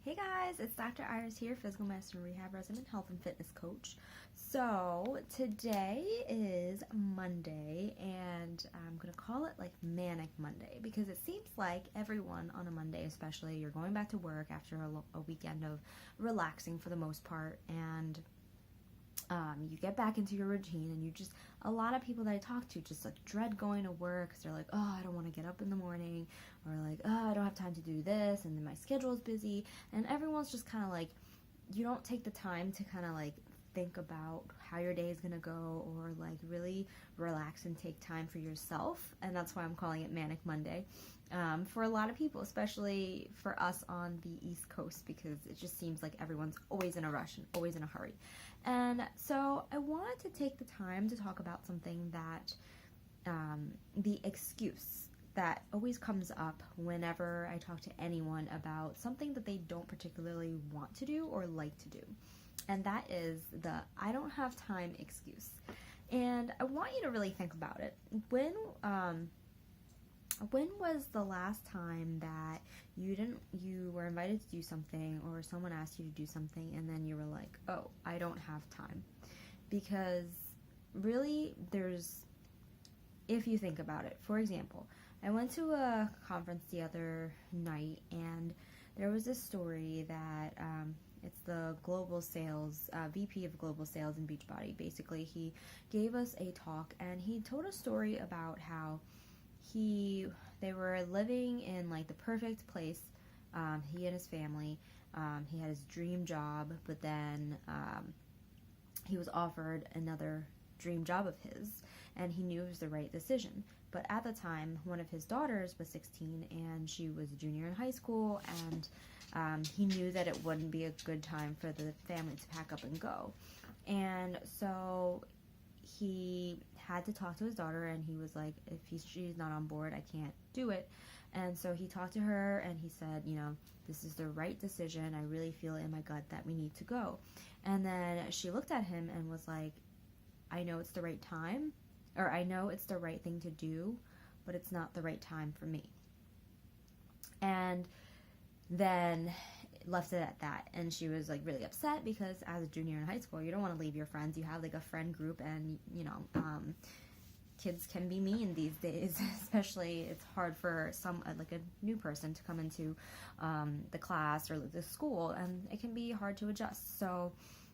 Hey guys, it's Dr. Iris here, physical medicine rehab resident, health and fitness coach. So today is Monday, and I'm going to call it like Manic Monday because it seems like everyone on a Monday, especially, you're going back to work after a weekend of relaxing for the most part, and you get back into your routine, and a lot of people that I talk to just like dread going to work because they're like, oh, I don't want to get up in the morning, or like, oh, I don't have time to do this, and then my schedule is busy, and everyone's just kind of like, you don't take the time to kind of like think about how your day is going to go, or like really relax and take time for yourself. And that's why I'm calling it Manic Monday for a lot of people, especially for us on the East Coast, because it just seems like everyone's always in a rush and always in a hurry. And so I wanted to take the time to talk about something that the excuse that always comes up whenever I talk to anyone about something that they don't particularly want to do or like to do. And that is the I don't have time excuse. And I want you to really think about it. When was the last time that you were invited to do something, or someone asked you to do something, and then you were like, oh, I don't have time? Because really, if you think about it, for example, I went to a conference the other night, and there was this story that it's the global sales, VP of global sales in Beachbody. Basically, he gave us a talk, and he told a story about how they were living in like the perfect place, he and his family. He had his dream job, but then he was offered another dream job of his, and he knew it was the right decision. But at the time, one of his daughters was 16, and she was a junior in high school, and he knew that it wouldn't be a good time for the family to pack up and go. And so he had to talk to his daughter, and he was like, if she's not on board, I can't do it. And so he talked to her, and he said, this is the right decision. I really feel in my gut that we need to go. And then she looked at him and was like, I know it's the right time, or I know it's the right thing to do, but it's not the right time for me. And then left it at that. And she was like really upset, because as a junior in high school, you don't want to leave your friends. You have like a friend group, and kids can be mean these days. Especially, it's hard for like a new person to come into the class or the school, and it can be hard to adjust. So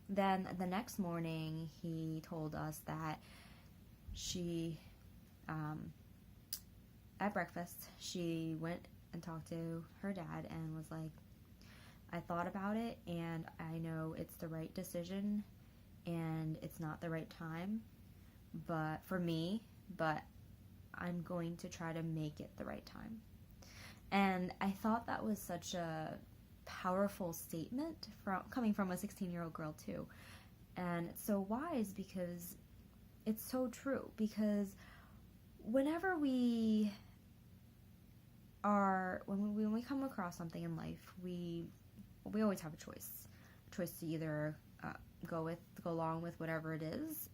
then the next morning, he told us that she at breakfast, she went and talked to her dad and was like, I thought about it, and I know it's the right decision, and it's not the right time but for me, but I'm going to try to make it the right time. And I thought that was such a powerful statement coming from a 16-year-old girl too. And it's so wise, because it's so true. Because whenever when we come across something in life, we always have a choice to either go along with whatever it is,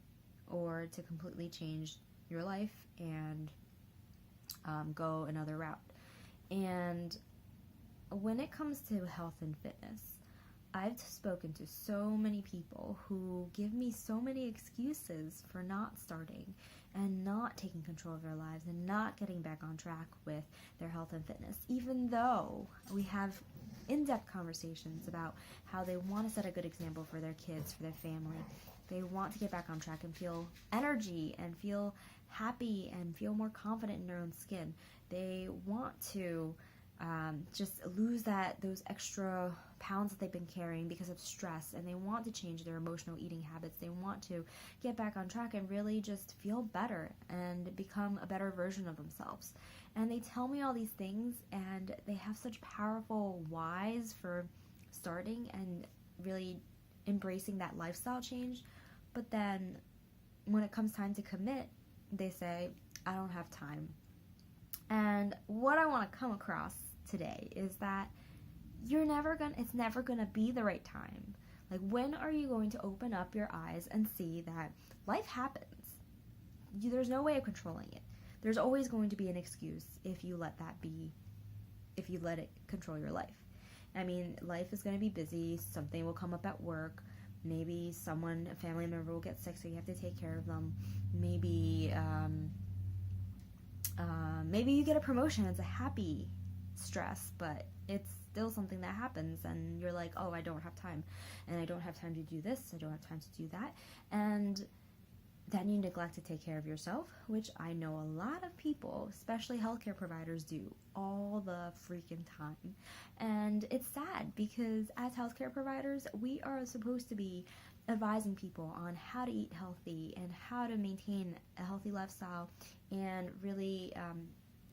or to completely change your life and go another route. And when it comes to health and fitness, I've spoken to so many people who give me so many excuses for not starting and not taking control of their lives and not getting back on track with their health and fitness, even though we have in-depth conversations about how they want to set a good example for their kids, for their family. They want to get back on track and feel energy and feel happy and feel more confident in their own skin. They want to just lose those extra pounds that they've been carrying because of stress, and they want to change their emotional eating habits. They want to get back on track and really just feel better and become a better version of themselves. And they tell me all these things, and they have such powerful whys for starting and really embracing that lifestyle change. But then when it comes time to commit, they say, I don't have time. And what I want to come across today is that it's never gonna be the right time. Like, when are you going to open up your eyes and see that life happens? There's no way of controlling it. There's always going to be an excuse if you let it control your life. I mean, life is going to be busy. Something will come up at work. Maybe a family member will get sick, so you have to take care of them. Maybe you get a promotion. It's a happy stress, but it's still something that happens, and you're like, oh, I don't have time, and I don't have time to do this, I don't have time to do that, and then you neglect to take care of yourself, which I know a lot of people, especially healthcare providers, do all the freaking time. And it's sad because as healthcare providers, we are supposed to be advising people on how to eat healthy and how to maintain a healthy lifestyle and really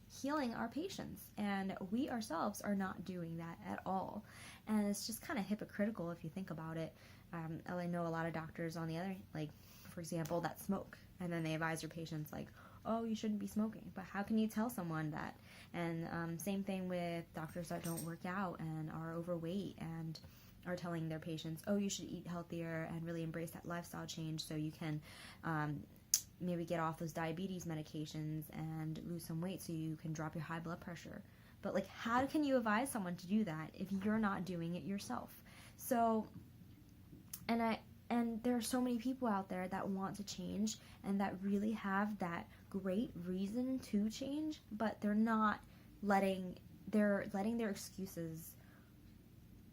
healing our patients. And we ourselves are not doing that at all. And it's just kind of hypocritical if you think about it. I know a lot of doctors on the other, like, for example, that smoke, and then they advise their patients like, oh, you shouldn't be smoking. But how can you tell someone that? And same thing with doctors that don't work out and are overweight and are telling their patients, oh, you should eat healthier and really embrace that lifestyle change so you can maybe get off those diabetes medications and lose some weight so you can drop your high blood pressure. But like, how can you advise someone to do that if you're not doing it yourself? So, and there are so many people out there that want to change and that really have that great reason to change, but they're letting their excuses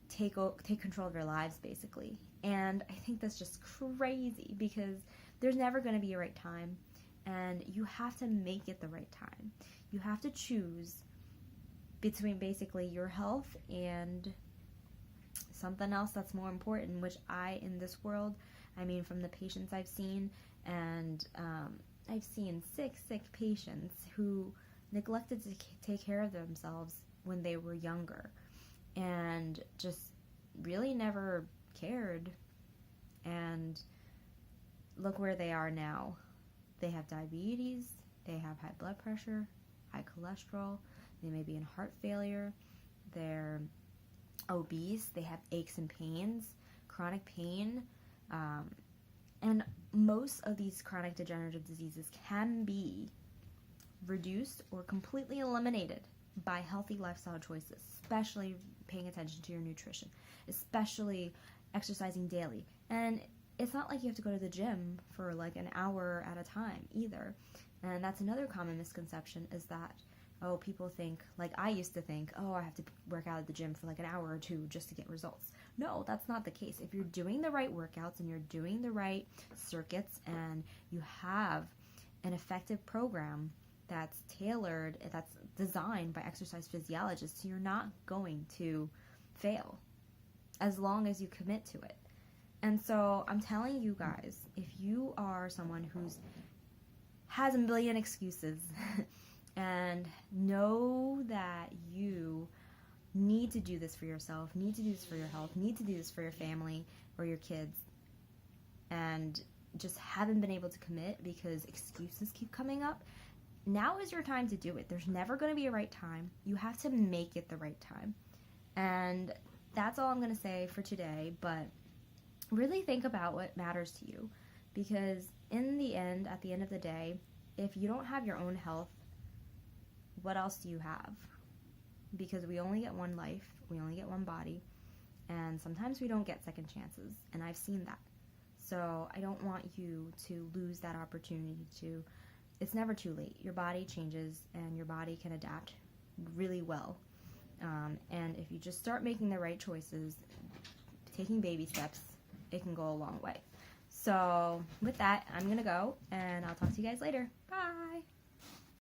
take control of their lives, basically. And I think that's just crazy because there's never going to be a right time, and you have to make it the right time. You have to choose between basically your health and something else that's more important, which in this world, I mean, from the patients I've seen, and I've seen sick patients who neglected to take care of themselves when they were younger and just really never cared. And look where they are now. They have diabetes, they have high blood pressure, high cholesterol, they may be in heart failure, they're obese, they have aches and pains, chronic pain, and most of these chronic degenerative diseases can be reduced or completely eliminated by healthy lifestyle choices, especially paying attention to your nutrition, especially exercising daily. And it's not like you have to go to the gym for like an hour at a time either. And that's another common misconception, is that, oh, people think, like I used to think, oh, I have to work out at the gym for like an hour or two just to get results. No, that's not the case. If you're doing the right workouts and you're doing the right circuits and you have an effective program that's tailored, that's designed by exercise physiologists, you're not going to fail as long as you commit to it. And so I'm telling you guys, if you are someone who's has a million excuses and know that you need to do this for yourself, need to do this for your health, need to do this for your family or your kids, and just haven't been able to commit because excuses keep coming up, now is your time to do it. There's never going to be a right time. You have to make it the right time. And that's all I'm going to say for today, but really think about what matters to you, because in the end, at the end of the day, if you don't have your own health, what else do you have? Because we only get one life, we only get one body, and sometimes we don't get second chances, and I've seen that. So I don't want you to lose that opportunity to, it's never too late. Your body changes, and your body can adapt really well. And if you just start making the right choices, taking baby steps, it can go a long way. So with that, I'm going to go, and I'll talk to you guys later. Bye!